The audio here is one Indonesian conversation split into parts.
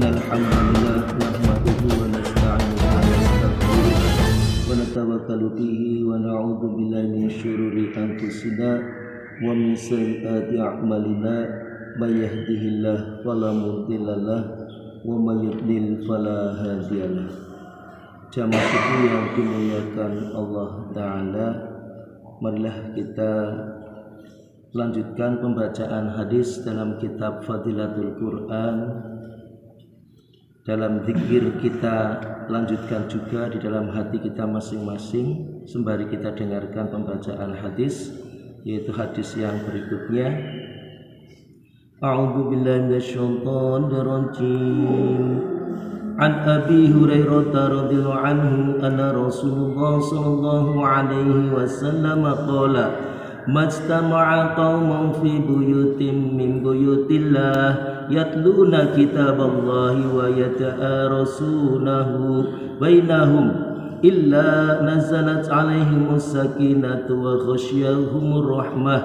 Innal hamdalillah nahmaduhu wa nasta'inuhu wa nastaghfiruh wa natawakkalu bihi wa na'udzu billahi min syururi anfusina wa min sayyiati a'malina may yahdihillahu fala mudhillalah wa may yudlil fala hadiyalah. Jamaah suku yang dimuliakan Allah Ta'ala, marilah kita lanjutkan pembacaan hadis dalam kitab Fadilatul Quran. Dalam zikir kita lanjutkan juga di dalam hati kita masing-masing sembari kita dengarkan pembacaan hadis, yaitu hadis yang berikutnya. A'udzu billahi minasyaitonir rajim. An Abi Hurairah radhiyallahu anhu anna Rasulullah sallallahu alaihi wasallam qala majtama'a qaumun fi buyutin min buyutillah yatluna kitaballahi wa yata'arasunahu bainahum illa nazalat alaihimus sakinatu wa ghasyiyahumur rahmah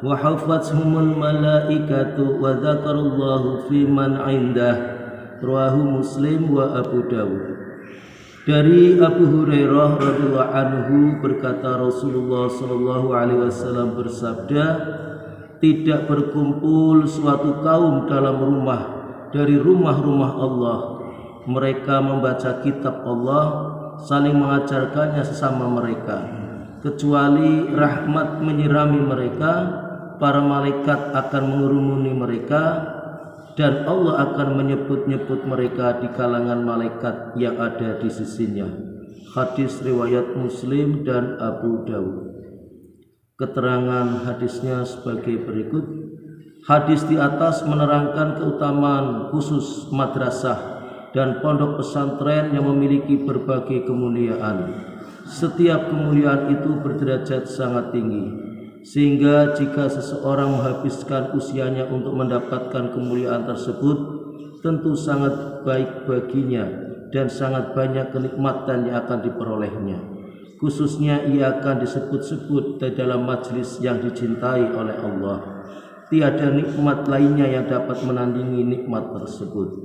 wa hafathumul malaikatu wa dzakarallahu fi man 'indah. Rawahu Muslim wa Abu Dawud. Dari Abu Hurairah radhiyallahu anhu berkata, Rasulullah sallallahu alaihi wasallam bersabda, tidak berkumpul suatu kaum dalam rumah dari rumah-rumah Allah. Mereka membaca kitab Allah, saling mengajarkannya sesama mereka, kecuali rahmat menyirami mereka, para malaikat akan mengurumuni mereka, dan Allah akan menyebut-nyebut mereka di kalangan malaikat yang ada di sisinya. Hadis riwayat Muslim dan Abu Dawud. Keterangan hadisnya sebagai berikut. Hadis di atas menerangkan keutamaan khusus madrasah dan pondok pesantren yang memiliki berbagai kemuliaan. Setiap kemuliaan itu berderajat sangat tinggi, sehingga jika seseorang menghabiskan usianya untuk mendapatkan kemuliaan tersebut, tentu sangat baik baginya dan sangat banyak kenikmatan yang akan diperolehnya. Khususnya ia akan disebut-sebut di dalam majlis yang dicintai oleh Allah. Tiada nikmat lainnya yang dapat menandingi nikmat tersebut.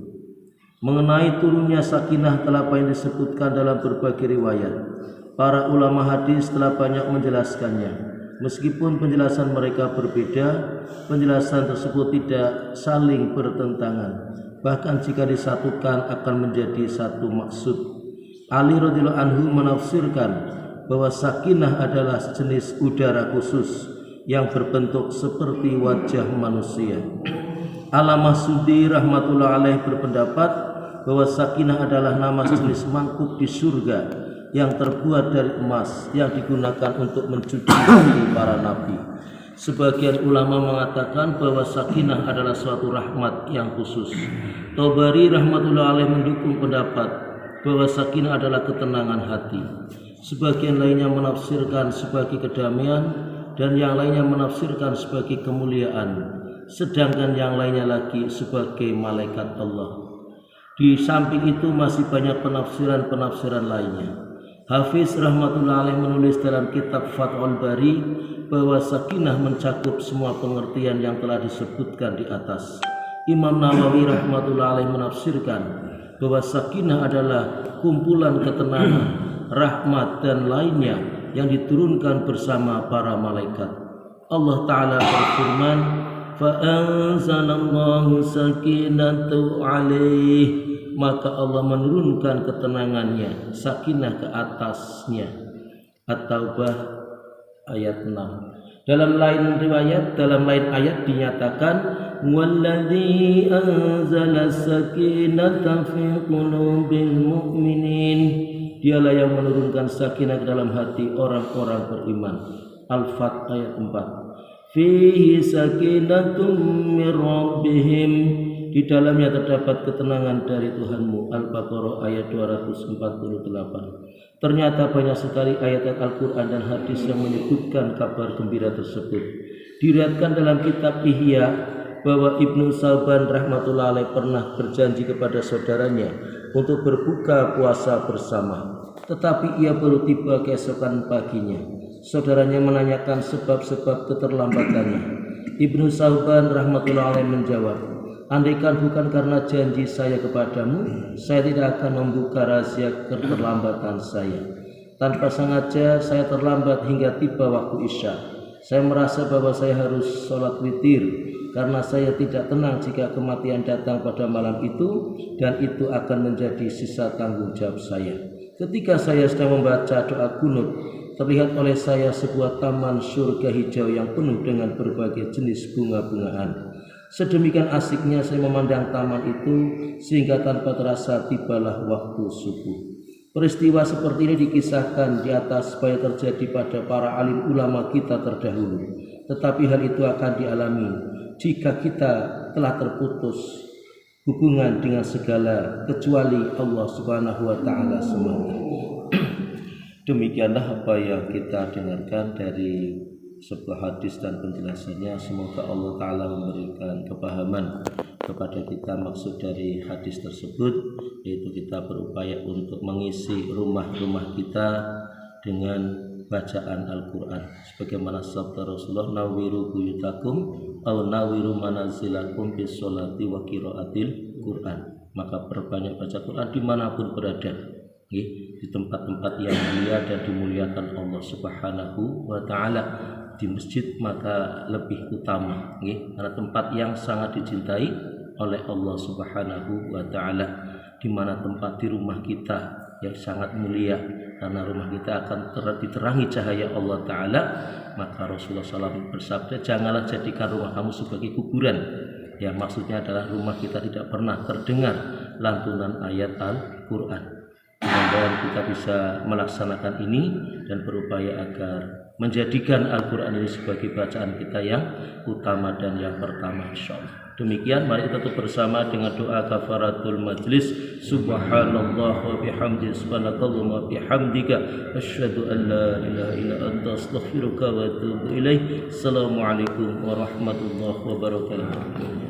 Mengenai turunnya sakinah telah banyak disebutkan dalam berbagai riwayat. Para ulama hadis telah banyak menjelaskannya. Meskipun penjelasan mereka berbeda, penjelasan tersebut tidak saling bertentangan. Bahkan jika disatukan akan menjadi satu maksud. Ali radhiyallahu anhu menafsirkan bahwa sakinah adalah sejenis udara khusus yang berbentuk seperti wajah manusia. Allamah Sudi rahmatullah alaih berpendapat bahwa sakinah adalah nama sejenis mangkuk di surga yang terbuat dari emas yang digunakan untuk mencuci hati para nabi. Sebagian ulama mengatakan bahwa sakinah adalah suatu rahmat yang khusus. Tabari rahmatullah alaih mendukung pendapat bahwa sakinah adalah ketenangan hati. Sebagian lainnya menafsirkan sebagai kedamaian dan yang lainnya menafsirkan sebagai kemuliaan, sedangkan yang lainnya lagi sebagai malaikat Allah. Di samping itu masih banyak penafsiran-penafsiran lainnya. Hafiz rahmatullah alaih menulis dalam kitab Fathul Bari bahwa sakinah mencakup semua pengertian yang telah disebutkan di atas. Imam Nawawi rahmatullah alaih menafsirkan bahwa sakinah adalah kumpulan ketenangan, rahmat dan lainnya yang diturunkan bersama para malaikat. Allah Ta'ala berfirman, fa'anzalallahu sakinatu alaih, maka Allah menurunkan ketenangannya, sakinah ke atasnya. At-Taubah ayat 6. Dalam lain ayat dinyatakan, walladzi anzala sakinata fi qulubil mu'minin, dialah yang menurunkan sakinah ke dalam hati orang-orang beriman. Al-Fat ayat 4. Fihi sakinatum mir rabbihim, di dalamnya terdapat ketenangan dari Tuhanmu. Al-Baqarah ayat 248. Ternyata banyak sekali ayat Al-Quran dan hadis yang menyebutkan kabar gembira tersebut. Diriwayatkan dalam kitab Ihya bahwa Ibnu Sauban rahmatullah alaih pernah berjanji kepada saudaranya untuk berbuka puasa bersama, tetapi ia baru tiba keesokan paginya. Saudaranya menanyakan sebab-sebab keterlambatannya. Ibnu Sauban rahmatullah alaih menjawab, Andaikan bukan karena janji saya kepadamu, saya tidak akan membuka rahasia keterlambatan saya. Tanpa sengaja saya terlambat hingga tiba waktu Isya. Saya merasa bahwa saya harus sholat witir karena saya tidak tenang jika kematian datang pada malam itu, dan itu akan menjadi sisa tanggung jawab saya. Ketika saya sedang membaca doa kunut, terlihat oleh saya sebuah taman surga hijau yang penuh dengan berbagai jenis bunga-bungaan. Sedemikian asiknya saya memandang taman itu sehingga tanpa terasa tibalah waktu subuh. Peristiwa seperti ini dikisahkan di atas supaya terjadi pada para alim ulama kita terdahulu. Tetapi hal itu akan dialami jika kita telah terputus hubungan dengan segala kecuali Allah Subhanahu wa taala semata. Demikianlah apa yang kita dengarkan dari sebuah hadis dan penjelasannya. Semoga Allah Ta'ala memberikan kepahaman kepada kita maksud dari hadis tersebut, yaitu kita berupaya untuk mengisi rumah-rumah kita dengan bacaan Al-Quran sebagaimana sabda Rasulullah, nawiru buyutakum au nawiru manazilakum bisolati wa qiraatil Quran. Maka perbanyak baca Quran dimanapun berada, di tempat-tempat yang mulia dan dimuliakan Allah Subhanahu wa Ta'ala. Di masjid maka lebih utama, karena tempat yang sangat dicintai oleh Allah Subhanahu wa Ta'ala. Di mana tempat di rumah kita yang sangat mulia, karena rumah kita akan diterangi cahaya Allah Ta'ala. Maka Rasulullah SAW bersabda, janganlah jadikan rumah kamu sebagai kuburan. Yang maksudnya adalah rumah kita tidak pernah terdengar lantunan ayat Al-Quran. Mudah-mudahan kita bisa melaksanakan ini dan berupaya agar menjadikan Al-Quran ini sebagai bacaan kita yang utama dan yang pertama, insyaallah. Demikian, mari kita tutup bersama dengan doa kafaratul majlis. Subhanallah wa bihamdihi, subhanakallahumma wa bihamdika, asyhadu an la ilaha illa anta, astaghfiruka wa atubu ilaik. Assalamualaikum warahmatullahi wabarakatuh.